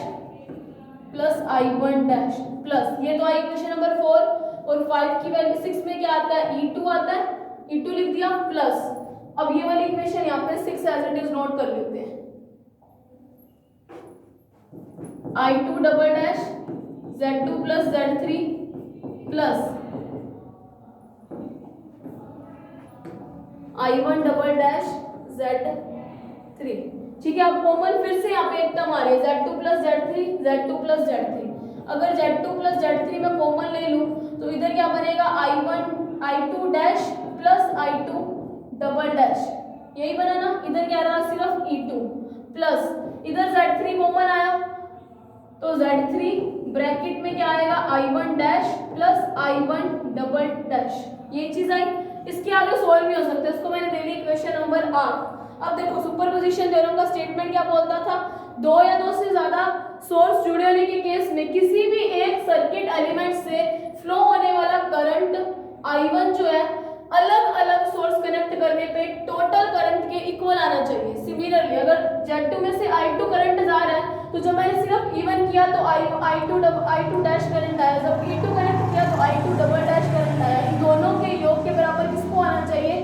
plus I1 dash, plus ये तो आई इक्वेशन नंबर 4, और 5 की वैल्यू 6 में क्या आता है, E2 आता है, E2 लिख दिया, प्लस अब ये वाली इक्वेशन यहाँ पे 6 एज इट इज नोट कर लेते हैं, I2 double dash Z2 plus Z3 plus I1 double dash Z3, ठीक है। अब कॉमन फिर से यहाँ पे एक टर्म आ रही है, Z2 प्लस Z3। अगर Z2 प्लस Z3 में कॉमन ले लूं तो इधर क्या बनेगा, I2 dash plus I2 double dash, यही बना ना। इधर क्या रहा, सिर्फ E2, प्लस इधर Z3 कॉमन आया तो Z3 ब्रैकेट में क्या आएगा, I1 dash plus I1 double dash, ये चीज आई। इसके आगे सोल्व भी हो सकता है, इसको मैंने दे दी इक्वेशन नंबर 8। अब देखो सुपरपोजिशन थ्योरम का स्टेटमेंट क्या बोलता था, दो या दो से ज्यादा सोर्स जुड़े होने के केस में किसी भी एक सर्किट एलिमेंट से फ्लो होने वाला करंट I1 जो है अलग अलग सोर्स कनेक्ट करने पे टोटल करंट के इक्वल आना चाहिए। सिमिलरली अगर Z2 में से I2 करंट जा रहा है तो जब मैंने सिर्फ E1 किया तो I2 डैश करंट आया, जब E2 कनेक्ट किया तो I2 डबल डैश करंट आया। इन दोनों के योग के बराबर किसको आना चाहिए,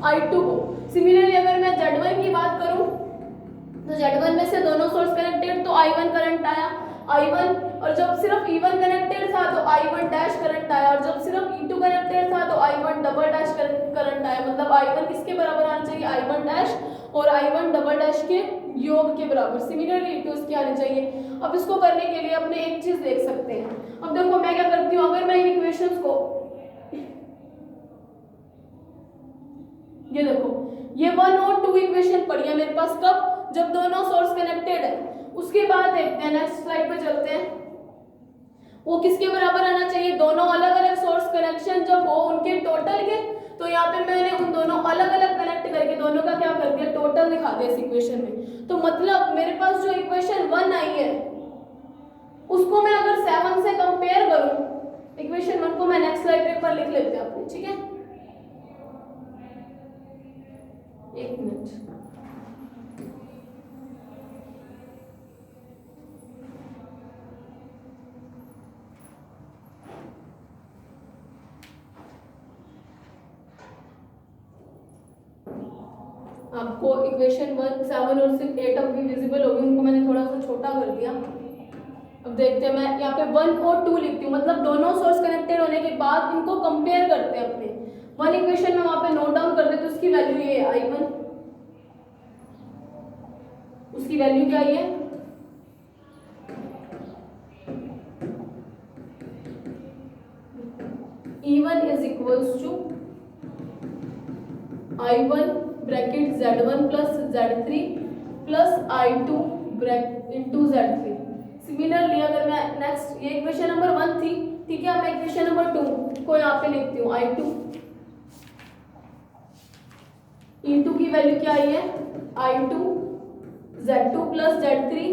I2 को। सिमिलरली अगर मैं Z1 की बात करूं तो Z1 में से दोनों सोर्स कनेक्टेड तो I1 करंट आया, I1, और जब सिर्फ E1 कनेक्टेड था तो I1 डैश करंट आया, और जब सिर्फ E2 कनेक्टेड था तो I1 डबल डैश करंट आया। मतलब I1 किसके बराबर आना चाहिए, I1 डैश और I1 डबल डैश के योग के बराबर। सिमिलरली E2 इसके आने चाहिए। अब इसको करने के लिए अपने एक चीज देख सकते हैं। अब देखो मैं क्या करती हूँ, अगर मैं इन इक्वेशंस को, ये देखो ये 1 और 2 इक्वेशन पड़ी है मेरे पास, कब, जब दोनों सोर्स कनेक्टेड है। उसके बाद देखते हैं, नेक्स्ट स्लाइड पे चलते हैं, वो किसके बराबर आना चाहिए, दोनों अलग अलग सोर्स कनेक्शन जब हो उनके टोटल के। तो यहाँ पे मैंने उन दोनों अलग अलग कनेक्ट करके दोनों का क्या कर दिया, टोटल दिखा दिया इस इक्वेशन में। तो मतलब मेरे पास जो इक्वेशन 1 आई है उसको मैं अगर 7 से कंपेयर करूं, इक्वेशन 1 को मैं नेक्स्ट स्लाइड पे पर लिख लेते हैं अपने, ठीक है, एक मिनट। आपको इक्वेशन 1, 7 और 6, 8 अब भी विजिबल होगी, उनको मैंने थोड़ा सा छोटा कर दिया। अब देखते हैं, मैं यहाँ पे 1 और 2 लिखती हूँ, मतलब दोनों सोर्स कनेक्टेड होने के बाद इनको कंपेयर करते हैं अपने। 1 इक्वेशन में वहां पे नोट डाउन कर देते, तो उसकी वैल्यू ये है I1, उसकी वैल्यू क्या है, E1 is equals to I1 bracket Z1 plus Z3 plus I2 bracket into Z3। Similarly अगर मैं नेक्स्ट, ये इक्वेशन नंबर 1 थी, ठीक है, मैं इक्वेशन नंबर 2 को यहाँ पे लिखती हूँ, I2 E2 की वैल्यू क्या आई है, I2 Z2 plus Z3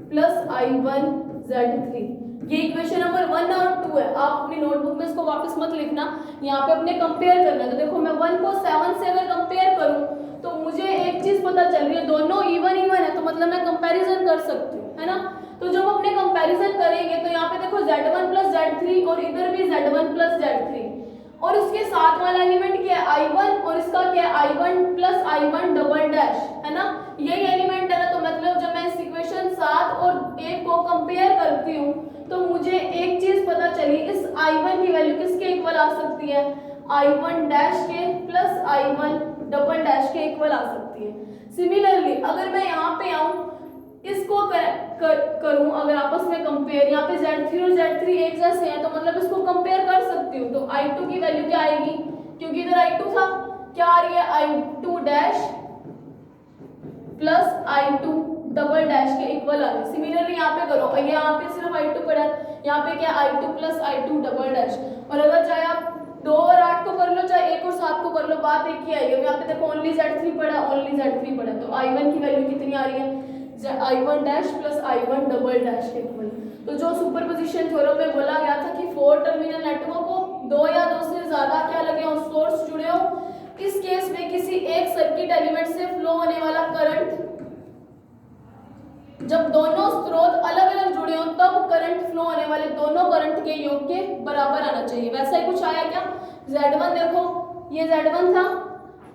plus I1 Z3। ये इक्वेशन नंबर 1 और 2 है। आप अपनी नोटबुक में इसको वापस मत लिखना, यहाँ पे अपने कंपेयर करना है। तो देखो मैं 1 को 7 से अगर कंपेयर करूँ तो मुझे एक चीज पता चल रही है, दोनों इवन है, तो मतलब मैं कंपैरिजन कर सकती हूँ, है ना। तो जब अपने कंपैरिजन करेंगे तो यहाँ पे देखो Z1 प्लस Z3 और इधर भी Z1 प्लस Z3 और उसके साथ वाला एलिमेंट क्या है I1 और इसका क्या है I1 plus I1 double dash, है ना, यही एलिमेंट है ना। तो मतलब जब मैं इस इक्वेशन 7 और 1 को कंपेयर करती हूँ तो मुझे एक चीज पता चली, इस I1 की वैल्यू किसके इक्वल आ सकती है, I1 डैश के प्लस I1 डबल डैश के इक्वल आ सकती है। सिमिलरली अगर मैं यहाँ पे आऊँ, इसको करूं अगर आपस में कंपेयर, यहाँ पे Z3 और Z3 एक जैसे हैं तो मतलब इसको कंपेयर कर सकती हूँ। तो I2 की वैल्यू क्या आएगी, क्योंकि इधर I2 था, क्या आ रही है I2 dash plus I2 double dash के इक्वल आ रही है। सिमिलरली यहाँ पे करो, यहाँ पे सिर्फ I2 पड़ा है, यहाँ पे क्या I2 plus I2 double dash. और अगर चाहे आप 2 और 8 को कर लो, चाहे 1 और 7 को कर लो, बात एक ही आएगी। यहाँ पे देखो ओनली Z3 पड़ा, ओनली Z3 पड़ा, तो I1 की वैल्यू कितनी आ रही है, I1 dash plus I1 double dash के इक्वल। तो जो सुपरपोजिशन थ्योरम में बोला गया था कि 4 टर्मिनल नेटवर्क को 2 या 2 से ज्यादा क्या लगे हो, सोर्स जुड़े हो, इस केस में किसी एक सर्किट एलिमेंट से फ्लो होने वाला करंट, जब दोनों स्रोत अलग अलग जुड़े हो तब करंट फ्लो होने वाले दोनों करंट के योग के बराबर आना चाहिए। वैसा ही कुछ आया क्या, Z1 देखो, ये Z1 था,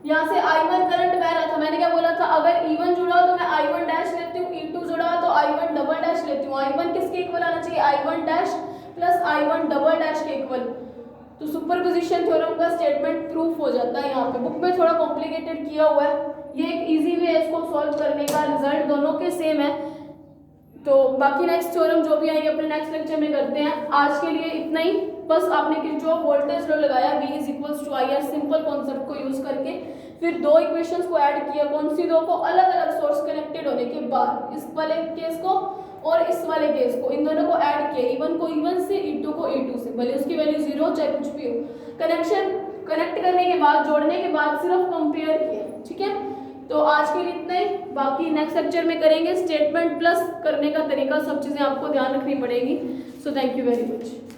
यहाँ से I1 करंट बह रहा था, मैंने क्या बोला था, अगर E1 जुड़ा हो तो मैं I1 डैश लेती हूँ, E2 जुड़ा हो तो I1 डबल डैश लेती हूँ। I1 किसके इक्वल आना चाहिए, I1 dash plus I1 double dash के इक्वल। तो सुपरपोजिशन थ्योरम का स्टेटमेंट प्रूफ हो जाता है। यहाँ पे बुक में थोड़ा कॉम्प्लिकेटेड किया हुआ है, ये एक इजी वे है इसको सॉल्व करने का, रिजल्ट दोनों के सेम है। तो बाकी नेक्स्ट थ्योरम जो भी आएंगे अपने नेक्स्ट लेक्चर में करते हैं। आज के लिए इतना ही, बस आपने किरचॉफ वोल्टेज लॉ लगाया, V is equals to IR, simple concept को यूज करके फिर 2 इक्वेशंस को ऐड किया, कौन सी 2 को, अलग अलग सोर्स कनेक्टेड होने के बाद, इस वाले केस को और इस वाले केस को, इन दोनों को ऐड किया, E1 को E1 से, E2 को E2 से, भले उसकी वैल्यू 0 चाहे कुछ भी हो, कनेक्शन कनेक्ट करने के बाद, जोड़ने के बाद सिर्फ कंपेयर किया, ठीक है। तो आज के लिए इतना ही, बाकी नेक्स्ट लेक्चर में करेंगे। स्टेटमेंट प्लस करने का तरीका, सब चीज़ें आपको ध्यान रखनी पड़ेगी। So thank you very much.